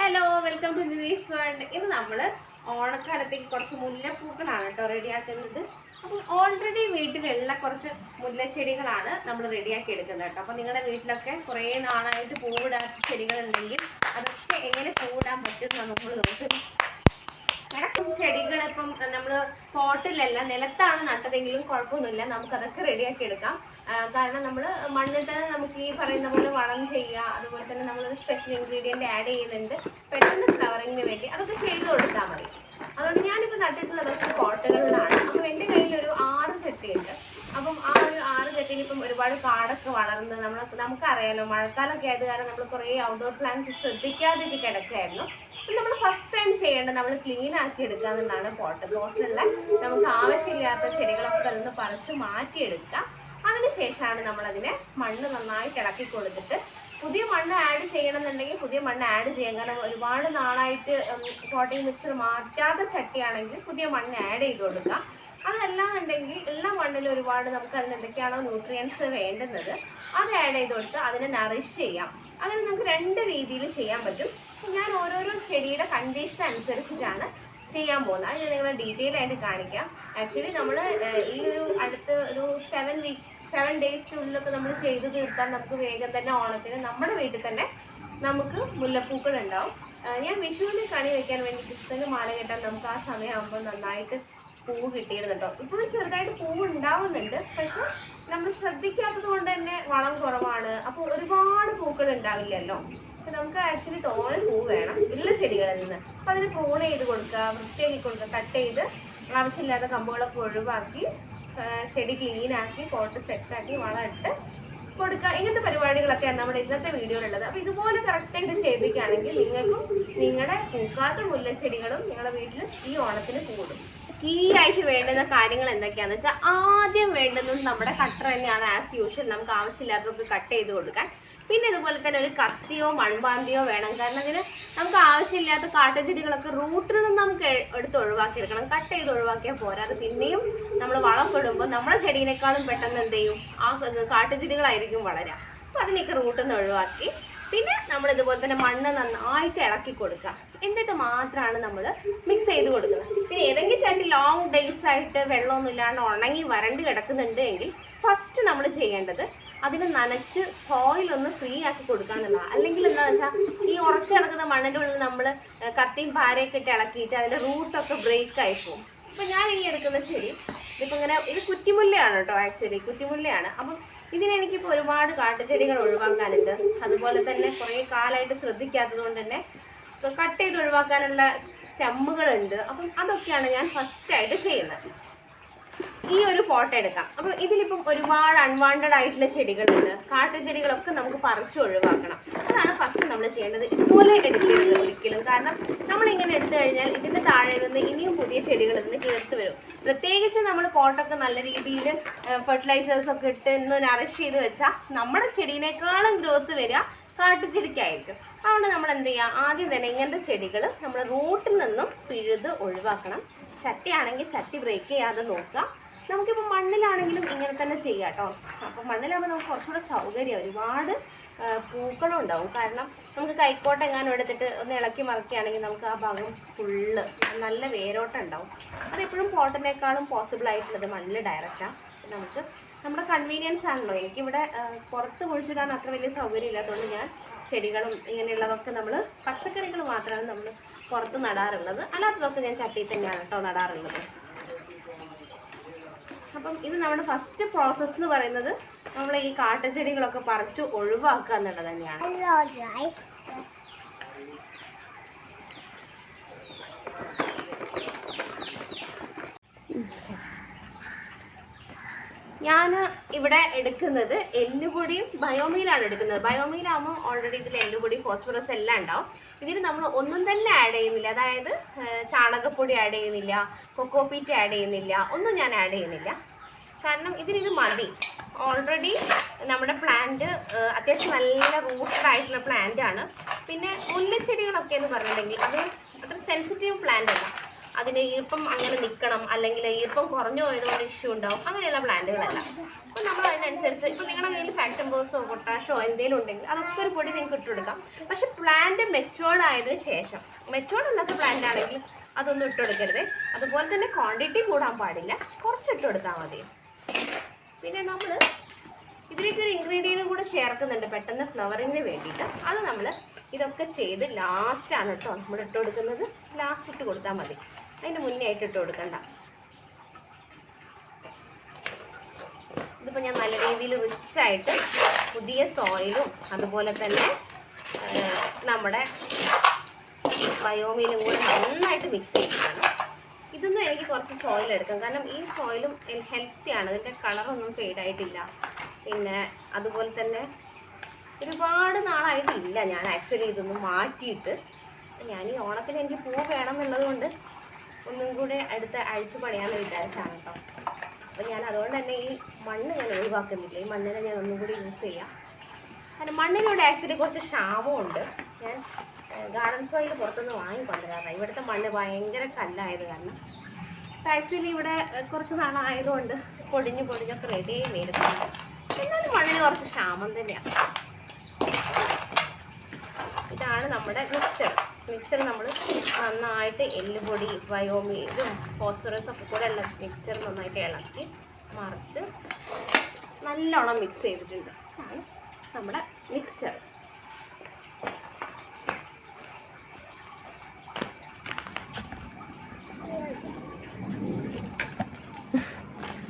Hello welcome to this world. ഇന്ന് നമ്മൾ ഓണക്കാലത്തേക്ക് കുറച്ച് മുല്ലപ്പൂക്കളാണ് കേട്ടോ റെഡിയാക്കുന്നത്. അപ്പം ഓൾറെഡി വീട്ടിലുള്ള കുറച്ച് മുല്ലച്ചെടികളാണ് നമ്മൾ റെഡിയാക്കി എടുക്കുന്നത് കേട്ടോ. അപ്പം നിങ്ങളുടെ വീട്ടിലൊക്കെ കുറേ നാളായിട്ട് പൂവിടാത്ത ചെടികളുണ്ടെങ്കിൽ അതൊക്കെ എങ്ങനെ പൂവിടാൻ പറ്റും നമ്മൾ നോക്കുന്നത്. കുറച്ച് ചെടികൾ ഇപ്പം നമ്മൾ പോട്ടിലല്ല നിലത്താണ് നട്ടതെങ്കിലും കുഴപ്പമൊന്നുമില്ല, നമുക്കതൊക്കെ റെഡിയാക്കി എടുക്കാം. കാരണം നമ്മൾ മണ്ണിൽ തന്നെ നമുക്ക് ഈ പറയുന്ന പോലെ വളം ചെയ്യുക, അതുപോലെ തന്നെ നമ്മളൊരു സ്പെഷ്യൽ ഇൻഗ്രീഡിയൻറ്റ് ആഡ് ചെയ്യുന്നുണ്ട് പെട്ടെന്ന് ഫ്ലവറിങ്ങിന് വേണ്ടി, അതൊക്കെ ചെയ്ത് കൊടുത്താൽ മതി. അതുകൊണ്ട് ഞാനിപ്പോൾ നട്ടിട്ടുള്ളതൊക്കെ പോട്ടുകളിലാണ്. അപ്പം എൻ്റെ കയ്യിൽ ഒരു 6 ചട്ടിയുണ്ട്. അപ്പം ആ ഒരു 6 ചട്ടിയിൽ ഇപ്പം ഒരുപാട് കാടൊക്കെ വളർന്ന് നമുക്കറിയാലോ മഴക്കാലമൊക്കെ ആയത് കാരണം നമ്മൾ കുറേ ഔട്ട്ഡോർ പ്ലാന്റ്സ് ശ്രദ്ധിക്കാതെ കിടക്കുകയായിരുന്നു. നമ്മൾ ഫസ്റ്റ് ടൈം ചെയ്യേണ്ടത് നമ്മൾ ക്ലീൻ ആക്കി എടുക്കുക എന്നുള്ളതാണ്. പോട്ടിലുള്ള നമുക്ക് ആവശ്യമില്ലാത്ത ചെടികളൊക്കെ അതിന് പറിച്ച് മാറ്റിയെടുക്കുക. അതിനുശേഷമാണ് നമ്മളതിനെ മണ്ണ് നന്നായിട്ട് ഇളക്കി കൊടുത്തിട്ട് പുതിയ മണ്ണ് ആഡ് ചെയ്യണമെന്നുണ്ടെങ്കിൽ പുതിയ മണ്ണ് ആഡ് ചെയ്യാം. കാരണം ഒരുപാട് നാളായിട്ട് പോട്ടിംഗ് മിക്സ്ചർ മാറ്റാത്ത ചട്ടിയാണെങ്കിൽ പുതിയ മണ്ണ് ആഡ് ചെയ്ത് കൊടുക്കുക. അതല്ലാന്നുണ്ടെങ്കിൽ ഉള്ള മണ്ണിൽ ഒരുപാട് നമുക്ക് അതിന് എന്തൊക്കെയാണോ ന്യൂട്രിയൻസ് വേണ്ടുന്നത് അത് ആഡ് ചെയ്ത് കൊടുത്ത് അതിനെ നറിഷ് ചെയ്യാം. അങ്ങനെ നമുക്ക് 2 രീതിയിൽ ചെയ്യാൻ പറ്റും. ഞാൻ ഓരോരോ ചെടിയുടെ കണ്ടീഷൻ അനുസരിച്ചിട്ടാണ് ചെയ്യാൻ പോകുന്നത്. അത് ഞാൻ നിങ്ങളെ ഡീറ്റെയിൽ ആയിട്ട് കാണിക്കാം. ആക്ച്വലി നമ്മൾ ഈ ഒരു അടുത്ത ഒരു 7 ഡേയ്സിനുള്ളിലൊക്കെ നമ്മൾ ചെയ്ത് തീർത്താൽ നമുക്ക് വേഗം തന്നെ ഓണത്തിന് നമ്മുടെ വീട്ടിൽ തന്നെ നമുക്ക് മുല്ലപ്പൂക്കൾ ഉണ്ടാവും. ഞാൻ വിഷുവിന് കണി വയ്ക്കാൻ വേണ്ടി കൃഷ്ണന് മാല കെട്ടാൻ നമുക്ക് ആ സമയമാകുമ്പോൾ നന്നായിട്ട് പൂവ് കിട്ടിയിരുന്നു കേട്ടോ. ഇപ്പോഴും ചെറുതായിട്ട് പൂവ് ഉണ്ടാവുന്നുണ്ട്, പക്ഷെ നമ്മൾ ശ്രദ്ധിക്കാത്തത് കൊണ്ട് തന്നെ വളം കുറവാണ്. അപ്പോൾ ഒരുപാട് പൂക്കൾ ഉണ്ടാവില്ലല്ലോ. അപ്പം നമുക്ക് ആക്ച്വലി തോനെ പൂവ് വേണം ഉള്ള ചെടികളിൽ നിന്ന്. അപ്പം അതിന് പ്രൂൺ ചെയ്ത് കൊടുക്കുക, വൃത്തിയാക്കി കൊടുക്കുക, കട്ട് ചെയ്ത് ആവശ്യമില്ലാത്ത കമ്പുകളൊക്കെ ഒഴിവാക്കി ചെടി ക്ലീനാക്കി പോട്ട് സെറ്റാക്കി വളം ഇട്ട് കൊടുക്കുക. ഇങ്ങനത്തെ പരിപാടികളൊക്കെയാണ് നമ്മുടെ ഇന്നത്തെ വീഡിയോയിലുള്ളത്. അപ്പോൾ ഇതുപോലെ കറക്റ്റായിട്ട് ചെയ്യിപ്പിക്കുകയാണെങ്കിൽ നിങ്ങൾക്കും നിങ്ങളുടെ പൂക്കാത്ത മുല്ലച്ചെടികളും നിങ്ങളുടെ വീട്ടിൽ ഈ ഓണത്തിന് കൂടും. കീ ആയിട്ട് വേണ്ടുന്ന കാര്യങ്ങൾ എന്തൊക്കെയാണെന്ന് വെച്ചാൽ ആദ്യം വേണ്ടുന്നത് നമ്മുടെ കട്ടർ തന്നെയാണ്. ആസ് യൂഷ്വൽ നമുക്ക് ആവശ്യമില്ലാത്തതൊക്കെ കട്ട് ചെയ്ത് കൊടുക്കാൻ. പിന്നെ ഇതുപോലെ തന്നെ ഒരു കത്തിയോ മൺപാന്തിയോ വേണം. കാരണം അതിന് നമുക്ക് ആവശ്യമില്ലാത്ത കാട്ടുചെടികളൊക്കെ റൂട്ടിൽ നിന്ന് നമുക്ക് എടുത്ത് ഒഴിവാക്കിയെടുക്കണം. കട്ട് ചെയ്ത് ഒഴിവാക്കിയാൽ പോരാ. അത് പിന്നെയും നമ്മൾ വളപ്പെടുമ്പോൾ നമ്മുടെ ചെടീനേക്കാളും പെട്ടെന്ന് എന്ത് ചെയ്യും, ആ കാട്ടുചെടികളായിരിക്കും വളരുക. അപ്പോൾ അതിനൊക്കെ റൂട്ടിൽ നിന്ന് ഒഴിവാക്കി പിന്നെ നമ്മൾ ഇതുപോലെ തന്നെ മണ്ണ് നന്നായിട്ട് ഇളക്കി കൊടുക്കുക. എന്നിട്ട് മാത്രമാണ് നമ്മൾ മിക്സ് ചെയ്ത് കൊടുക്കുന്നത്. പിന്നെ ഏതെങ്കിലും ചട്ടി ലോങ് ഡേയ്സ് ആയിട്ട് വെള്ളമൊന്നും ഇല്ലാണ്ട് ഉണങ്ങി വരണ്ട് കിടക്കുന്നുണ്ട് എങ്കിൽ ഫസ്റ്റ് നമ്മൾ ചെയ്യേണ്ടത് അതിന് നനച്ച് സോയിലൊന്ന് ഫ്രീ ആക്കി കൊടുക്കുക എന്നുള്ളതാണ്. അല്ലെങ്കിൽ എന്താണെന്ന് വെച്ചാൽ ഈ ഉറച്ചു കിടക്കുന്ന മണ്ണിൻ്റെ ഉള്ളിൽ നമ്മൾ കത്തിയും പാരയൊക്കെ ഇട്ട് ഇളക്കിയിട്ട് അതിൻ്റെ റൂട്ടൊക്കെ ബ്രേക്ക് ആയി പോകും. അപ്പം ഞാൻ ഈ എടുക്കുന്ന ചെടി ഇതിപ്പോൾ ഇങ്ങനെ ഇത് കുറ്റിമുല്ലയാണ് കേട്ടോ. ആക്ച്വലി കുറ്റിമുല്ലയാണ്. അപ്പം ഇതിനെനിക്കിപ്പോൾ ഒരുപാട് കാട്ടുചെടികൾ ഒഴിവാക്കാനുണ്ട്. അതുപോലെ തന്നെ കുറേ കാലമായിട്ട് ശ്രദ്ധിക്കാത്തത് കൊണ്ട് തന്നെ കട്ട് ചെയ്ത് ഒഴിവാക്കാനുള്ള സ്റ്റെമ്മുകളുണ്ട്. അപ്പം അതൊക്കെയാണ് ഞാൻ ഫസ്റ്റായിട്ട് ചെയ്യുന്നത്. ഈ ഒരു ഫോട്ടോ എടുക്കാം. അപ്പം ഇതിലിപ്പം ഒരുപാട് അൺവാണ്ടഡ് ആയിട്ടുള്ള ചെടികളുണ്ട്. കാട്ടുചെടികളൊക്കെ നമുക്ക് പറിച്ച് ഒഴിവാക്കണം. അതാണ് ഫസ്റ്റ് നമ്മൾ ചെയ്യേണ്ടത്. ഇതുപോലെ എടുക്കരുത് ഒരിക്കലും. കാരണം നമ്മളിങ്ങനെ എടുത്തു കഴിഞ്ഞാൽ ഇതിൻ്റെ താഴെ നിന്ന് ഇനിയും പുതിയ ചെടികൾ ഇതിന് കിളിർത്ത് വരും. പ്രത്യേകിച്ച് നമ്മൾ പോട്ടൊക്കെ നല്ല രീതിയിൽ ഫെർട്ടിലൈസേഴ്സൊക്കെ ഇട്ട് ഇന്ന് നറിഷ് ചെയ്ത് വെച്ചാൽ നമ്മുടെ ചെടീനേക്കാളും ഗ്രോത്ത് വരിക കാട്ടുചെടിക്കായിരിക്കും. അതുകൊണ്ട് നമ്മൾ എന്ത് ചെയ്യുക, ആദ്യം തന്നെ ഇങ്ങനത്തെ ചെടികൾ നമ്മൾ റൂട്ടിൽ നിന്നും പിഴുത് ഒഴിവാക്കണം. ചട്ടിയാണെങ്കിൽ ചട്ടി ബ്രേക്ക് ചെയ്യാതെ നോക്കുക. നമുക്കിപ്പോൾ മണ്ണിലാണെങ്കിലും ഇങ്ങനെ തന്നെ ചെയ്യാം കേട്ടോ. അപ്പോൾ മണ്ണിലാകുമ്പോൾ നമുക്ക് കുറച്ചുകൂടെ സൗകര്യം, ഒരുപാട് പൂക്കളും ഉണ്ടാവും. കാരണം നമുക്ക് കൈക്കോട്ട എങ്ങാനും എടുത്തിട്ട് ഒന്ന് ഇളക്കി മറക്കുകയാണെങ്കിൽ നമുക്ക് ആ ഭാഗം ഫുള്ള് നല്ല വേരോട്ടം ഉണ്ടാവും. അതെപ്പോഴും പോട്ടിനേക്കാളും പോസിബിൾ ആയിട്ടുള്ളത് മണ്ണിൽ ഡയറക്റ്റാണ്. നമുക്ക് നമ്മുടെ കൺവീനിയൻസ് ആണല്ലോ. എനിക്കിവിടെ പുറത്ത് കുഴിച്ചിടാൻ അത്ര വലിയ സൗകര്യം ഇല്ലാത്തതുകൊണ്ട് ഞാൻ ചെടികളും ഇങ്ങനെയുള്ളതൊക്കെ നമ്മൾ പച്ചക്കറികൾ മാത്രമാണ് നമ്മൾ പുറത്ത് നടാറുള്ളത്. അല്ലാത്തതൊക്കെ ഞാൻ ചട്ടിയിൽ തന്നെയാണ് കേട്ടോ നടാറുള്ളത്. അപ്പം ഇത് നമ്മുടെ ഫസ്റ്റ് പ്രോസസ്സ് എന്ന് പറയുന്നത് നമ്മൾ ഈ കാട്ടുചെടികളൊക്കെ പറിച്ച് ഒഴിവാക്കുക എന്നുള്ളത് തന്നെയാണ്. ഞാൻ ഇവിടെ എടുക്കുന്നത് എല്ലുപൊടിയും ബയോമീലാണ് എടുക്കുന്നത്. ബയോമീലാകുമ്പോൾ ഓൾറെഡി ഇതിൽ എല്ലുപൊടി ഫോസ്ഫറസ് എല്ലാം ഉണ്ടാവും. ഇതിൽ നമ്മൾ ഒന്നും തന്നെ ആഡ് ചെയ്യുന്നില്ല. അതായത് ചാണകപ്പൊടി ആഡ് ചെയ്യുന്നില്ല, കൊക്കോപീറ്റ് ആഡ് ചെയ്യുന്നില്ല, ഒന്നും ഞാൻ ആഡ് ചെയ്യുന്നില്ല. കാരണം ഇതിനിത് മതി. ഓൾറെഡി നമ്മുടെ പ്ലാന്റ് അത്യാവശ്യം നല്ല റൂട്ടഡ് ആയിട്ടുള്ള പ്ലാന്റ് ആണ്. പിന്നെ മുല്ലച്ചെടികളൊക്കെ എന്ന് പറഞ്ഞിട്ടുണ്ടെങ്കിൽ അത് അത്ര സെൻസിറ്റീവ് പ്ലാന്റ് അല്ല. അതിന് ഈർപ്പം അങ്ങനെ നിൽക്കണം, അല്ലെങ്കിൽ ഈർപ്പം കുറഞ്ഞു പോയതുകൊണ്ട് ഇഷ്യൂ ഉണ്ടാവും, അങ്ങനെയുള്ള പ്ലാന്റുകളല്ല. അപ്പം നമ്മൾ അതിനനുസരിച്ച് ഇപ്പം നിങ്ങളുടെ കയ്യിൽ ഫാക്ടംബേഴ്സോ പൊട്ടാഷോ എന്തെങ്കിലും ഉണ്ടെങ്കിൽ അതൊക്കെ ഒരു പൊടി നിങ്ങൾക്ക് ഇട്ടുകൊടുക്കാം. പക്ഷെ പ്ലാന്റ് മെച്ചുവേർഡ് ആയതിനു ശേഷം, മെച്ചുവേർഡ് അല്ലാത്ത പ്ലാന്റ് ആണെങ്കിൽ അതൊന്നും ഇട്ടുകൊടുക്കരുത്. അതുപോലെ തന്നെ ക്വാണ്ടിറ്റി കൂടാൻ പാടില്ല, കുറച്ച് ഇട്ട് കൊടുത്താൽ മതി. പിന്നെ നമ്മൾ ഇതിലേക്ക് ഒരു ഇൻഗ്രീഡിയൻറ്റും കൂടെ ചേർക്കുന്നുണ്ട് പെട്ടെന്ന് ഫ്ലവറിങ്ങിന് വേണ്ടിയിട്ട്. അത് നമ്മൾ ഇതൊക്കെ ചെയ്ത് ലാസ്റ്റാണ് കേട്ടോ നമ്മൾ ഇട്ട് കൊടുക്കുന്നത്. ലാസ്റ്റ് ഇട്ട് കൊടുത്താൽ മതി, അതിന് മുന്നേ ആയിട്ട് ഇട്ട് കൊടുക്കണ്ട. ഇതിപ്പോൾ ഞാൻ നല്ല രീതിയിൽ റിച്ചായിട്ട് പുതിയ സോയിലും അതുപോലെ തന്നെ നമ്മുടെ ബയോമീലും കൂടെ നന്നായിട്ട് മിക്സ് ചെയ്തിട്ടാണ്. ഇതൊന്നും എനിക്ക് കുറച്ച് സോയിൽ എടുക്കാം, കാരണം ഈ സോയിലും ഹെൽത്തിയാണ്, ഇതിൻ്റെ കളറൊന്നും ഫെയ്ഡായിട്ടില്ല. പിന്നെ അതുപോലെ തന്നെ ഒരുപാട് നാളായിട്ടില്ല ഞാൻ ആക്ച്വലി ഇതൊന്നും മാറ്റിയിട്ട്. ഞാൻ ഈ ഓണത്തിന് എനിക്ക് പൂ വേണം എന്നുള്ളത് കൊണ്ട് ഒന്നും കൂടെ അടുത്ത അഴിച്ചു പണിയാമെന്ന് വിചാരിച്ചാണ് കേട്ടോ. അപ്പോൾ ഞാൻ അതുകൊണ്ട് തന്നെ ഈ മണ്ണ് ഞാൻ ഒഴിവാക്കുന്നില്ല, ഈ മണ്ണിനെ ഞാൻ ഒന്നും കൂടി യൂസ് ചെയ്യാം. കാരണം മണ്ണിനോട് ആക്ച്വലി കുറച്ച് ക്ഷാമമുണ്ട്. ഞാൻ ഗാർഡൻ സോയിൽ പുറത്തുനിന്ന് വാങ്ങിക്കൊണ്ടുവരാറ്. ഇവിടുത്തെ മണ്ണ് ഭയങ്കര കല്ലായത് കാരണം. അപ്പോൾ ആക്ച്വലി ഇവിടെ കുറച്ച് നാളായതുകൊണ്ട് പൊടിഞ്ഞൊക്കെ റെഡിയായി വരുന്നുണ്ട്. എന്നാലും മണ്ണിന് കുറച്ച് ക്ഷാമം തന്നെയാണ്. ഇതാണ് നമ്മുടെ മിക്സ്ചർ നമ്മൾ നന്നായിട്ട് എല്ലുപൊടി ബയോമി ഇതും ഫോസ്ഫറസ് ഒക്കെ കൂടെ ഉള്ള മിക്സ്ചർ നന്നായിട്ട് ഇളക്കി മറിച്ച് നല്ലോണം മിക്സ് ചെയ്തിട്ടുണ്ട്. ഇതാണ് നമ്മുടെ മിക്സ്ചർ.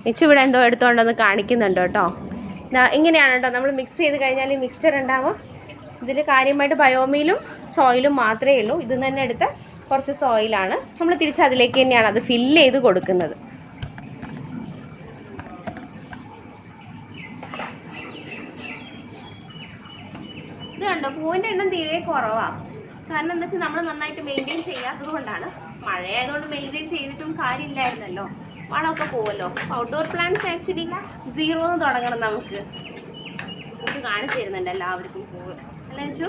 മിക്സ് ഇവിടെ എന്തോ എടുത്തുകൊണ്ടൊന്ന് കാണിക്കുന്നുണ്ട് കേട്ടോ. ഇങ്ങനെയാണ് കേട്ടോ നമ്മൾ മിക്സ് ചെയ്ത് കഴിഞ്ഞാൽ ഈ മിക്സ്ചർ ഉണ്ടാവും. ഇതിൽ കാര്യമായിട്ട് ബയോമീലും സോയിലും മാത്രമേ ഉള്ളൂ. ഇത് തന്നെ എടുത്ത കുറച്ച് സോയിലാണ്, നമ്മൾ തിരിച്ച് അതിലേക്ക് തന്നെയാണ് അത് ഫില്ല് ചെയ്ത് കൊടുക്കുന്നത്. ഇത് കണ്ടോ, പൂവിൻ്റെ എണ്ണം തീരെ കുറവാണ്. കാരണം എന്താ വെച്ചാൽ നമ്മൾ നന്നായിട്ട് മെയിൻറ്റെയിൻ ചെയ്യാത്തത് കൊണ്ടാണ്. മഴയായതുകൊണ്ട് മെയിൻറ്റെയിൻ ചെയ്തിട്ടും കാര്യമില്ലായിരുന്നല്ലോ, വളമൊക്കെ പോവല്ലോ. ഔട്ട്ഡോർ പ്ലാന്റ്സ് ആക്ച്വലി 0 തുടങ്ങണം. നമുക്ക് കാണിച്ചു തരുന്നുണ്ട് എല്ലാവർക്കും പൂവ് അല്ലേ ചോ.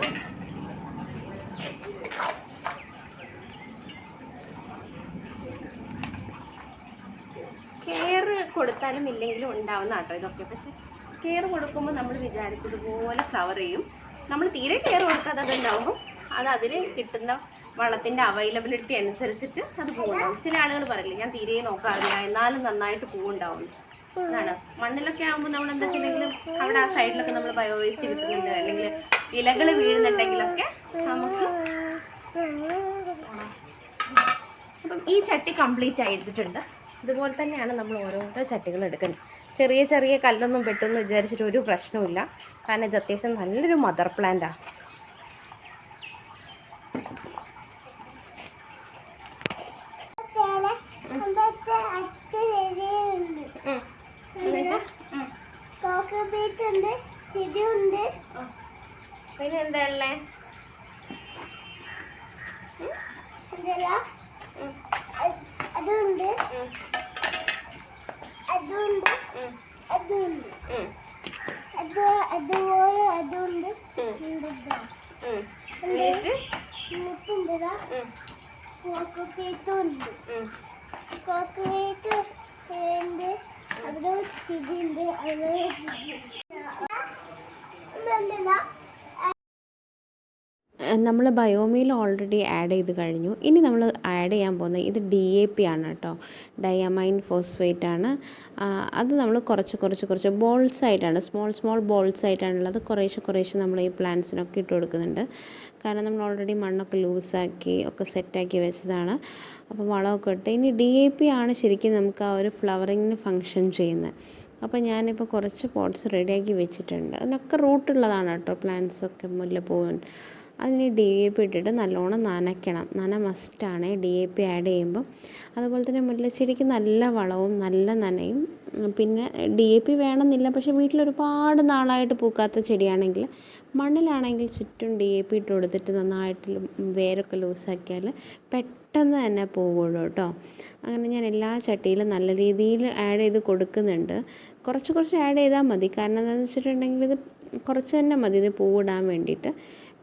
കെയർ കൊടുത്താലും ഇല്ലെങ്കിലും ഉണ്ടാവുന്ന കേട്ടോ ഇതൊക്കെ. പക്ഷെ കെയർ കൊടുക്കുമ്പോൾ നമ്മൾ വിചാരിച്ചതുപോലെ ഫ്ലവർ ചെയ്യും. നമ്മൾ തീരെ കെയർ കൊടുക്കാതെ അതുണ്ടാവുമ്പോൾ അത് അതിൽ കിട്ടുന്ന വളത്തിൻ്റെ അവൈലബിലിറ്റി അനുസരിച്ചിട്ട് അത് പൂവുണ്ടാവും. ചില ആളുകൾ പറയില്ല ഞാൻ തീരെ നോക്കാറില്ല എന്നാലും നന്നായിട്ട് പൂവുണ്ടാവും. അതാണ് മണ്ണിലൊക്കെ ആകുമ്പോൾ നമ്മൾ എന്താ വെച്ചിട്ടുണ്ടെങ്കിലും അവിടെ ആ സൈഡിലൊക്കെ നമ്മൾ ബയോ വേസ്റ്റ് കിട്ടുന്നുണ്ട്, അല്ലെങ്കിൽ ഇലകൾ വീഴുന്നുണ്ടെങ്കിലൊക്കെ നമുക്ക്. അപ്പം ഈ ചട്ടി കംപ്ലീറ്റ് ആയിട്ടുണ്ട്. ഇതുപോലെ തന്നെയാണ് നമ്മൾ ഓരോരോ ചട്ടികൾ എടുക്കുന്നത്. ചെറിയ കല്ലൊന്നും പെട്ടെന്ന് വിചാരിച്ചിട്ട് ഒരു പ്രശ്നമില്ല, കാരണം ഇത് അത്യാവശ്യം നല്ലൊരു മദർ പ്ലാന്റാണ്. പിന്നെ എന്താ ഉള്ളേ? അതുണ്ട് നമ്മൾ ബയോമീൽ ഓൾറെഡി ആഡ് ചെയ്ത് കഴിഞ്ഞു. ഇനി നമ്മൾ ആഡ് ചെയ്യാൻ പോകുന്നത് ഇത് DAP ആണ് കേട്ടോ, ഡയമൈൻ ഫോസ്ഫേറ്റ് ആണ്. അത് നമ്മൾ കുറച്ച് ബോൾസ് ആയിട്ടാണ്, സ്മോൾ ബോൾസ് ആയിട്ടാണുള്ളത്. കുറേശ്ശെ നമ്മൾ ഈ പ്ലാന്റ്സിനൊക്കെ ഇട്ട് കൊടുക്കുന്നുണ്ട്. കാരണം നമ്മൾ ഓൾറെഡി മണ്ണൊക്കെ ലൂസാക്കി ഒക്കെ സെറ്റാക്കി വെച്ചതാണ്. അപ്പോൾ വളമൊക്കെ ഇട്ട് ഇനി DAP ആണ് ശരിക്കും നമുക്ക് ആ ഒരു ഫ്ലവറിങ്ങിന് ഫങ്ഷൻ ചെയ്യുന്നത്. അപ്പോൾ ഞാനിപ്പോൾ കുറച്ച് പോട്ട്സ് റെഡിയാക്കി വെച്ചിട്ടുണ്ട്. അതിനൊക്കെ റൂട്ടുള്ളതാണ് കേട്ടോ പ്ലാന്റ്സൊക്കെ, മുല്ലപ്പൂവൻ. അതിന് DAP ഇട്ടിട്ട് നല്ലോണം നനയ്ക്കണം. മസ്റ്റാണ് DAP ആഡ് ചെയ്യുമ്പോൾ. അതുപോലെ തന്നെ മുല്ലച്ചെടിക്ക് നല്ല വളവും നല്ല നനയും. പിന്നെ DAP വേണമെന്നില്ല, പക്ഷേ വീട്ടിലൊരുപാട് നാളായിട്ട് പൂക്കാത്ത ചെടിയാണെങ്കിൽ മണ്ണിലാണെങ്കിൽ ചുറ്റും DAP ഇട്ട് കൊടുത്തിട്ട് നന്നായിട്ട് വേരൊക്കെ ലൂസാക്കിയാൽ പെട്ടെന്ന് തന്നെ പോകുള്ളൂ കേട്ടോ. അങ്ങനെ ഞാൻ എല്ലാ ചട്ടിയിലും നല്ല രീതിയിൽ ആഡ് ചെയ്ത് കൊടുക്കുന്നുണ്ട്. കുറച്ച് ആഡ് ചെയ്താൽ മതി, കാരണം എന്താണെന്ന് വെച്ചിട്ടുണ്ടെങ്കിൽ ഇത് കുറച്ച് തന്നെ മതി ഇത് പൂവിടാൻ വേണ്ടിയിട്ട്.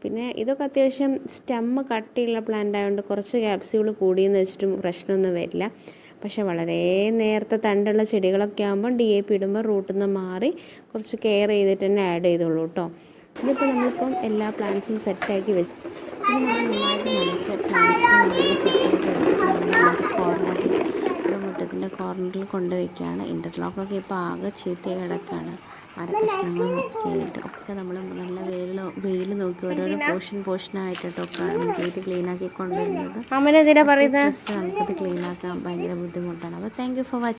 പിന്നെ ഇതൊക്കെ അത്യാവശ്യം സ്റ്റെമ്മ് കട്ടിയുള്ള പ്ലാന്റ് ആയതുകൊണ്ട് കുറച്ച് ക്യാപ്സ്യൂൾ കൂടിയെന്ന് വെച്ചിട്ടും പ്രശ്നമൊന്നും വരില്ല. പക്ഷേ വളരെ നേരത്തെ തണ്ടുള്ള ചെടികളൊക്കെ ആകുമ്പോൾ DAP ഇടുമ്പോൾ റൂട്ടിൽ നിന്ന് മാറി കുറച്ച് കെയർ ചെയ്തിട്ട് തന്നെ ആഡ് ചെയ്തോളൂ കേട്ടോ. ഇതിപ്പോൾ നമ്മളിപ്പം എല്ലാ പ്ലാന്റ്സും സെറ്റാക്കി വെച്ച് ഇനി നമ്മൾ നന്നായിട്ട് നനച്ച പ്ലാന്റ്സിന് നല്ല ചട്ടിയൊക്കെ എടുത്തിട്ട് നമ്മൾ കോർണറിൽ മുറ്റത്തിൻ്റെ കോർണറിൽ കൊണ്ടുവയ്ക്കുകയാണ്. ഇൻ്റർലോക്കൊക്കെ ഇപ്പോൾ ആകെ ചീത്തയായി കിടക്കുകയാണ്. മരക്കഷ്ണങ്ങളും ഒക്കെ ആയിട്ട് ഒക്കെ നമ്മൾ നല്ല വെയിൽ നോക്കി ഓരോരോ പോർഷനായിട്ടൊക്കെ നീറ്റ് ക്ലീനാക്കി കൊണ്ടുവരുന്നത്. അമ്മനെന്തിനാ പറയുന്നത്? നമുക്കത് ക്ലീനാക്കാൻ ഭയങ്കര ബുദ്ധിമുട്ടാണ്. അപ്പോൾ താങ്ക് യു ഫോർ വാച്ചിങ്.